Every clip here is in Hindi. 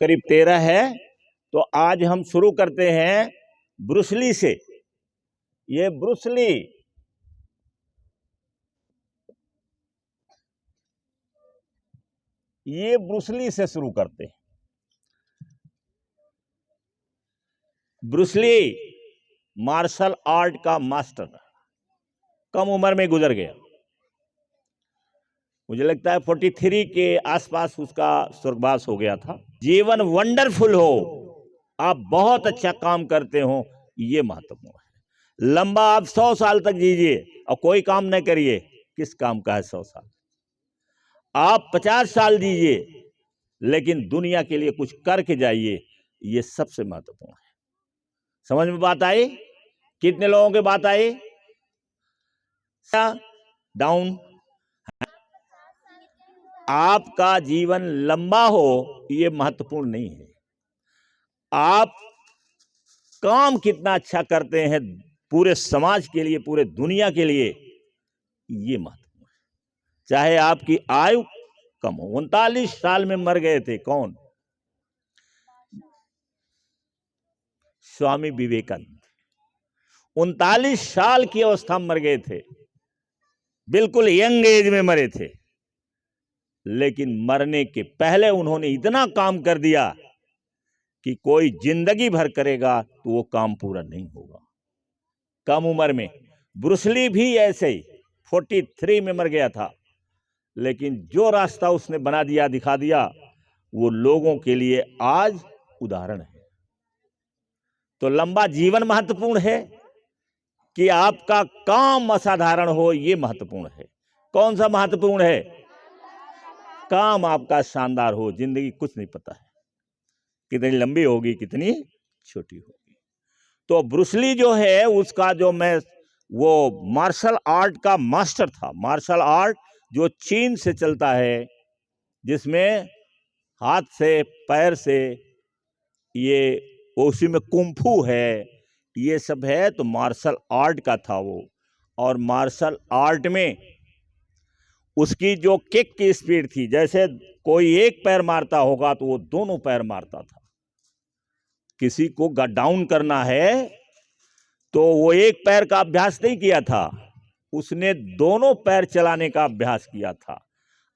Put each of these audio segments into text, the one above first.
करीब 13 है। तो आज हम शुरू करते हैं ब्रूस ली से। ये ब्रूस ली से शुरू करते हैं। ब्रूस ली मार्शल आर्ट का मास्टर, कम उम्र में गुजर गया। मुझे लगता है 43 के आसपास उसका स्वर्गवास हो गया था। जीवन वंडरफुल हो, आप बहुत अच्छा काम करते हो, ये महत्वपूर्ण है। लंबा आप 100 साल तक जीजिए और कोई काम न करिए, किस काम का है 100 साल। आप 50 साल जीजिए लेकिन दुनिया के लिए कुछ करके जाइए, ये सबसे महत्वपूर्ण है। समझ में बात आई? कितने लोगों की बात आई? डाउन। आपका जीवन लंबा हो ये महत्वपूर्ण नहीं है, आप काम कितना अच्छा करते हैं पूरे समाज के लिए, पूरे दुनिया के लिए, ये महत्वपूर्ण है। चाहे आपकी आयु कम हो। 39 साल में मर गए थे कौन? स्वामी विवेकानंद 39 साल की अवस्था में मर गए थे, बिल्कुल यंग एज में मरे थे। लेकिन मरने के पहले उन्होंने इतना काम कर दिया कि कोई जिंदगी भर करेगा तो वो काम पूरा नहीं होगा। कम उम्र में ब्रूस ली भी ऐसे ही 43 में मर गया था, लेकिन जो रास्ता उसने बना दिया, दिखा दिया, वो लोगों के लिए आज उदाहरण है। तो लंबा जीवन महत्वपूर्ण है कि आपका काम असाधारण हो, ये महत्वपूर्ण है। कौन सा महत्वपूर्ण है? काम आपका शानदार हो। जिंदगी कुछ नहीं पता है कितनी लंबी होगी, कितनी छोटी होगी। तो ब्रूस ली जो है उसका वो मार्शल आर्ट का मास्टर था। मार्शल आर्ट जो चीन से चलता है, जिसमें हाथ से, पैर से, ये उसी में कुंफू है, ये सब है। तो मार्शल आर्ट का था वो। और मार्शल आर्ट में उसकी जो किक की स्पीड थी, जैसे कोई एक पैर मारता होगा तो वो दोनों पैर मारता था। किसी को डाउन करना है तो वो एक पैर का अभ्यास नहीं किया था, उसने दोनों पैर चलाने का अभ्यास किया था।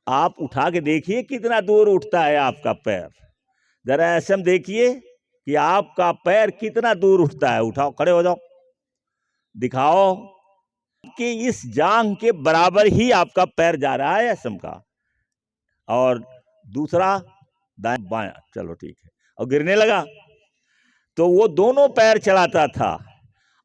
आप उठा के देखिए कितना दूर उठता है आपका पैर। जरा ऐसे में देखिए कि आपका पैर कितना दूर उठता है। उठाओ, खड़े हो जाओ, दिखाओ कि इस जांघ के बराबर ही आपका पैर जा रहा है असम का। और दूसरा दाएं बाएं, चलो ठीक है। और गिरने लगा तो वो दोनों पैर चलाता था।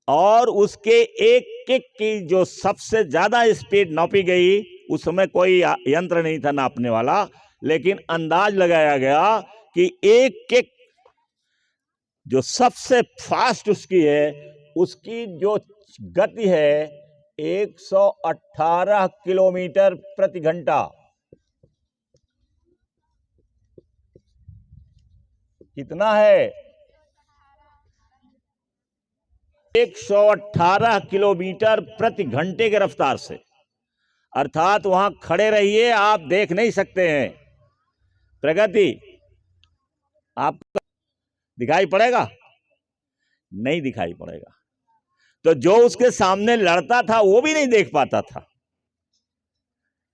और उसके एक किक की जो सबसे ज्यादा स्पीड नापी गई, उस समय कोई यंत्र नहीं था नापने वाला, लेकिन अंदाज लगाया गया कि एक किक जो सबसे फास्ट उसकी है, उसकी जो गति है 118 किलोमीटर प्रति घंटा। कितना है? 118 किलोमीटर प्रति घंटे के रफ्तार से। अर्थात वहां खड़े रहिए, आप देख नहीं सकते हैं प्रगति। आपको दिखाई पड़ेगा? नहीं दिखाई पड़ेगा। तो जो उसके सामने लड़ता था वो भी नहीं देख पाता था।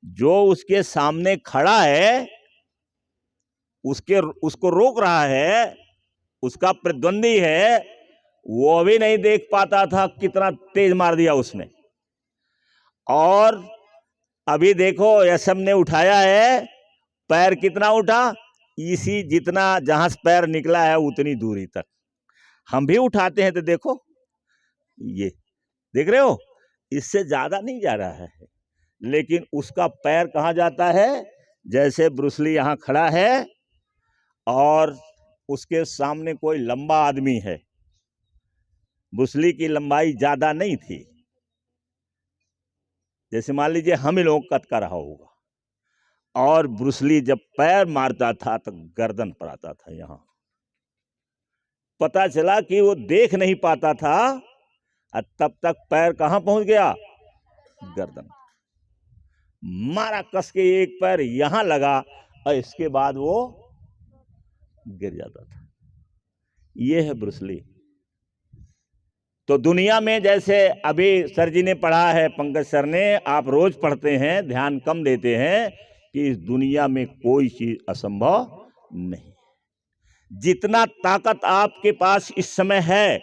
जो उसके सामने खड़ा है, उसको रोक रहा है, उसका प्रतिद्वंदी है, वो भी नहीं देख पाता था कितना तेज मार दिया उसने। और अभी देखो एसएम ने उठाया है, पैर कितना उठा? इसी जितना, जहां से पैर निकला है उतनी दूरी तक। हम भी उठाते हैं तो देखो, ये देख रहे हो, इससे ज्यादा नहीं जा रहा है। लेकिन उसका पैर कहां जाता है? जैसे ब्रूस ली यहां खड़ा है और उसके सामने कोई लंबा आदमी है। ब्रूस ली की लंबाई ज्यादा नहीं थी, जैसे मान लीजिए हम ही लोगों कद का रहा होगा। और ब्रूस ली जब पैर मारता था तो गर्दन पर आता था। यहां पता चला कि वो देख नहीं पाता था, और तब तक पैर कहां पहुंच गया? गर्दन। मारा कस के, एक पैर यहां लगा और इसके बाद वो गिर जाता था। ये है ब्रूस ली। तो दुनिया में जैसे अभी सर जी ने पढ़ा है, पंकज सर ने, आप रोज पढ़ते हैं, ध्यान कम देते हैं कि इस दुनिया में कोई चीज असंभव नहीं। जितना ताकत आपके पास इस समय है,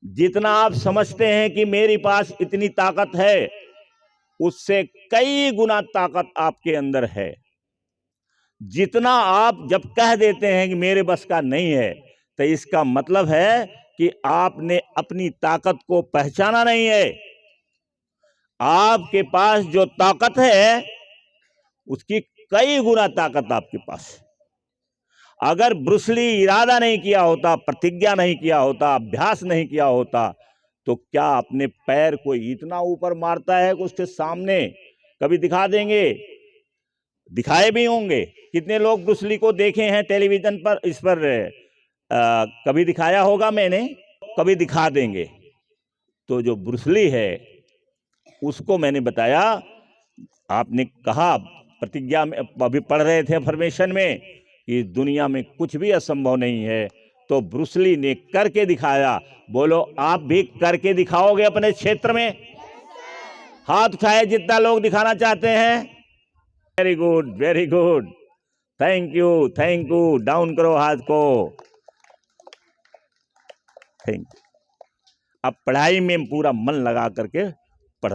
जितना आप समझते हैं कि मेरे पास इतनी ताकत है, उससे कई गुना ताकत आपके अंदर है। जितना आप जब कह देते हैं कि मेरे बस का नहीं है, तो इसका मतलब है कि आपने अपनी ताकत को पहचाना नहीं है। आपके पास जो ताकत है उसकी कई गुना ताकत आपके पास है। अगर ब्रूस ली इरादा नहीं किया होता, प्रतिज्ञा नहीं किया होता, अभ्यास नहीं किया होता, तो क्या अपने पैर को इतना ऊपर मारता है कि उसके सामने कभी दिखा देंगे? दिखाए भी होंगे। कितने लोग ब्रूस ली को देखे हैं टेलीविजन पर, इस पर कभी दिखाया होगा मैंने, कभी दिखा देंगे। तो जो ब्रूस ली है उसको मैंने बताया, आपने कहा प्रतिज्ञा में, अभी पढ़ रहे थे अफर्मेशन में कि दुनिया में कुछ भी असंभव नहीं है, तो ब्रूस ली ने करके दिखाया। बोलो, आप भी करके दिखाओगे अपने क्षेत्र में? हाथ उठाए जितना लोग दिखाना चाहते हैं। Very good, very good, thank you, thank you. Down करो हाथ को, थैंक यू। अब पढ़ाई में पूरा मन लगा करके